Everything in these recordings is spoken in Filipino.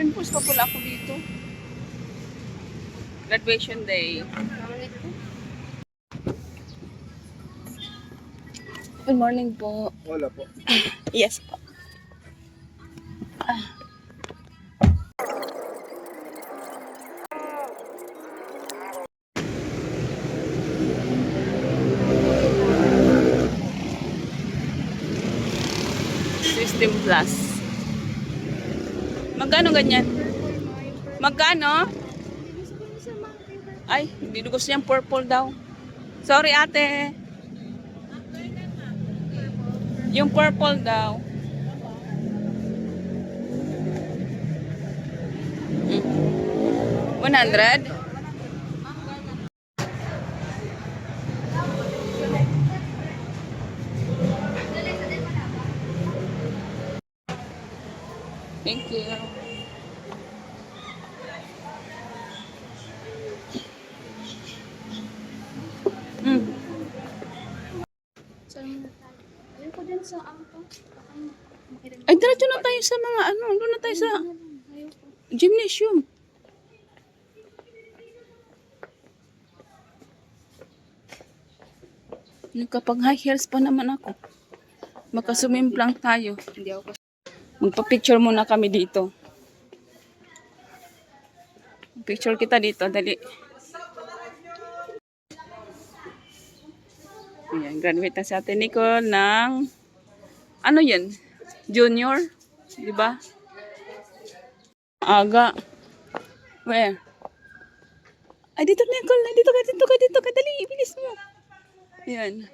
Pimples pa pala ako dito. Graduation day. Good morning po. Wala po. Yes po. System Plus. Magkano ganyan? Magkano? Ay, hindi gusto niyang purple daw. Sorry ate. Yung purple daw. 100? Thank you. Ayoko din sa auto. Ay, diretso na tayo sa mga ano. Doon na tayo sa gymnasium. Kapag high heels pa naman ako. Makasumimplang tayo. Hindi ako. Magpa-picture muna kami dito. Picture kita dito, dali. Ayan, graduate na si Ate Nicole ng ano yan? Junior? Di ba? Aga. Where? Ay, dito Nicole. Dito ka. Dali, bilis mo. Ayan.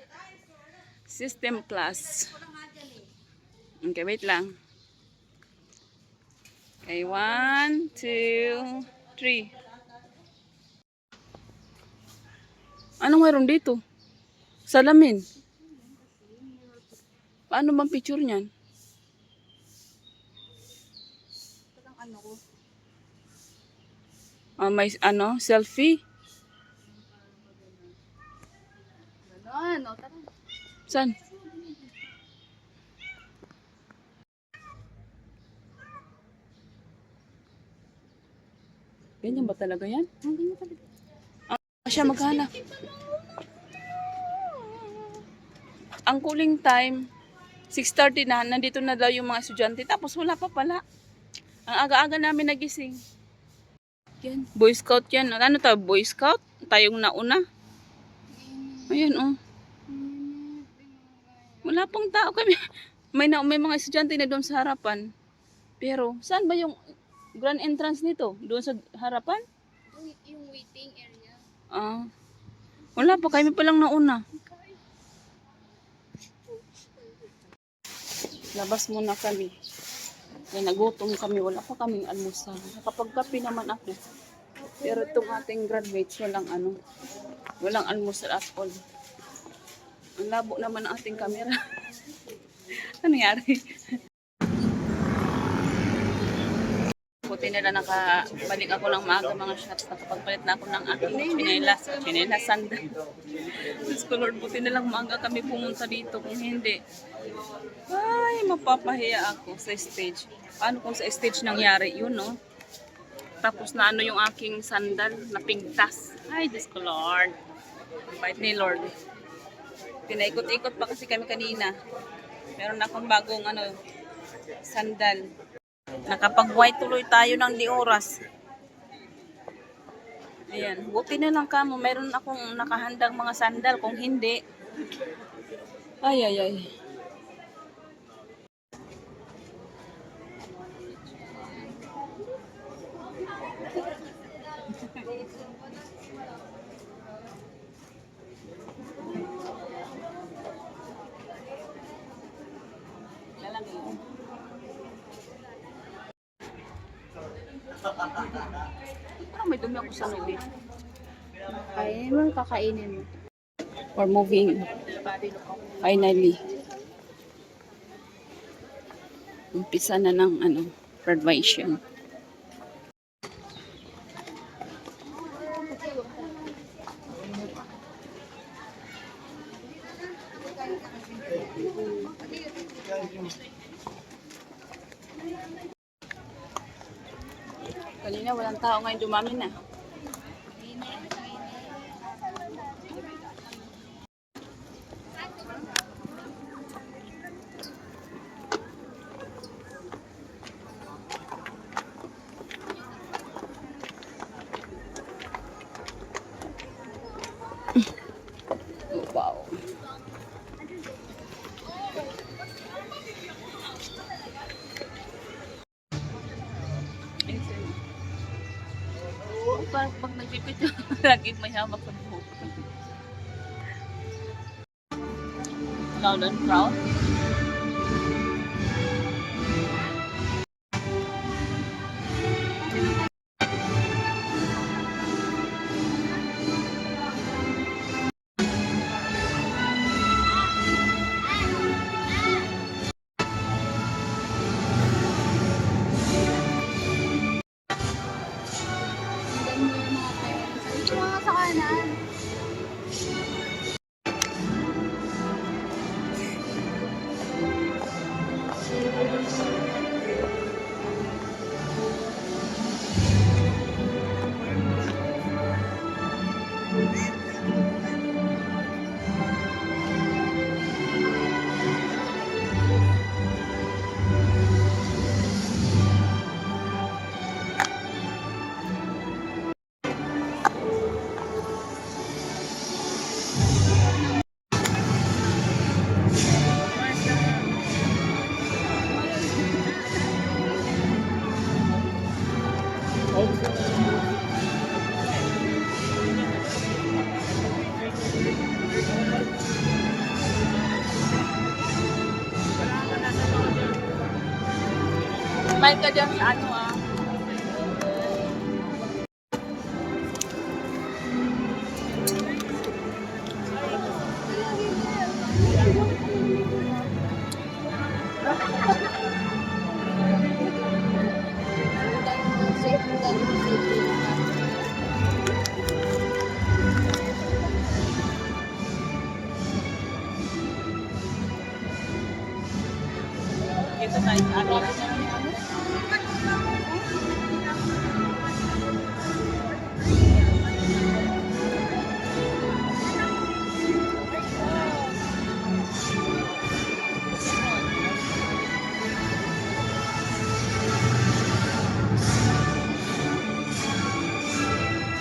System Plus. Okay, wait lang. Okay, 1, 2, 3. Anong mayroon dito? Salamin. Paano bang picture niyan? Ano ko? May ano, selfie? Ganon. O, tara. Saan? Ganyan ba talaga yan? Hindi mo talaga. Siya maghanap. Ang cooling time, 6:30 na, nandito na daw yung mga estudyante. Tapos wala pa pala. Ang aga-aga namin nagising. Yan, Boy Scout yan. Ano to, Boy Scout? Tayong nauna. Ayan, oh. Wala pang tao kami. May mga estudyante na doon sa harapan. Pero, saan ba yung grand entrance nito? Doon sa harapan? Yung waiting area. Wala pa, kami pa lang nauna. Labas muna kami. Kaya nagutom kami, wala pa kaming almusal. Nakapagkape naman ako. Pero itong ating graduates, walang almusal at all. Ang labo naman ang ating camera. Ano nangyari? Buti nila nakabalik ako ng maaga mga shots. Nakapagpalit na ako ng aking chinelas sandal. Diyos ko Lord, buti nilang maaga kami pumunta dito. Kung hindi, ay, mapapahiya ako sa stage. Paano kung sa stage nangyari yun, no? Tapos na ano yung aking sandal, napingtas. Ay, Diyos ko Lord. Ang bait ni Lord. Pinaikot-ikot pa kasi kami kanina. Meron akong bagong sandal. Nakapag-white tuloy tayo ng di oras. Ayan, buti na lang kamo. Meron akong nakahandang mga sandal. Kung hindi, ay. Parang may dumi ako sa nubig. Kainin mo, kakainin mo. Or moving. Finally. Umpisa na ng graduation. niya, walang tao ngayon, dumami na. Oh, wow. Oh, parang pag nagpipit, lagi may hawak sa buhok. Loud and proud. Tingnan mo yung mga parents. Ay, ito mga sa kanan. Smile ka dyan sa ano ah. Dito tayo sa ano.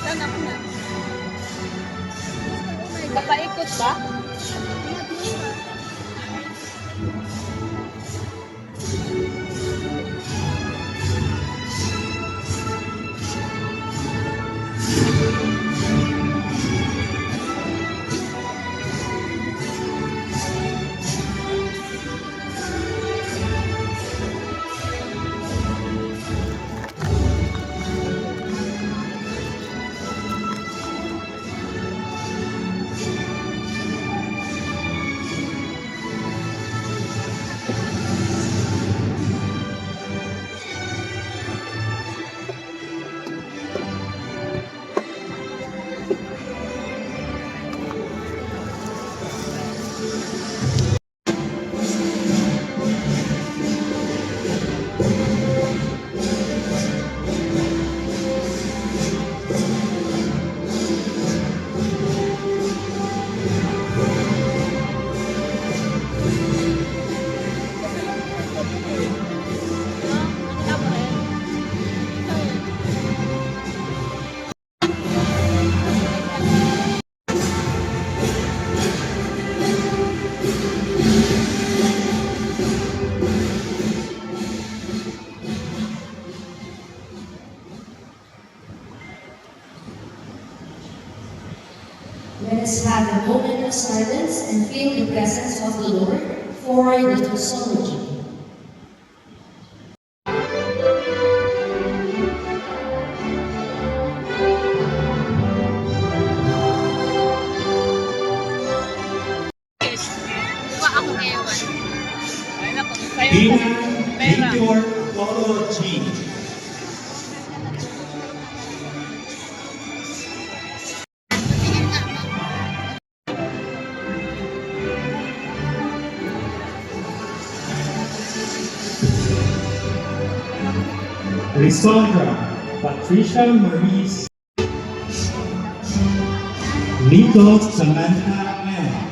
Saan ako na? Papaikot ba? Let us have a moment of silence and feel the presence of the Lord for the doxology. Diba ako ewan? Ay naku, sa'yo. Dina Pera. Victor Polo G. Risondra Trisha Maurice. Rico Samantha M.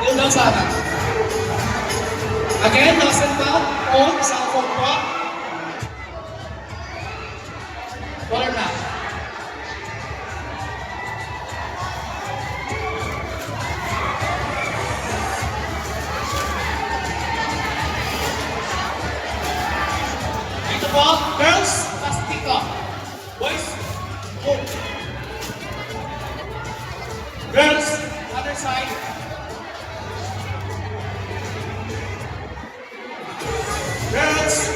Yun lang sana. Again, lost and found. Phone, cellphone po. Dollar na. Dito po, girls, plastiko. Boys, home. Girls, other side. Girls!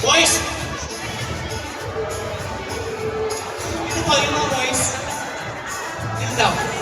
Boys! Dito po yung mga boys. Dito daw.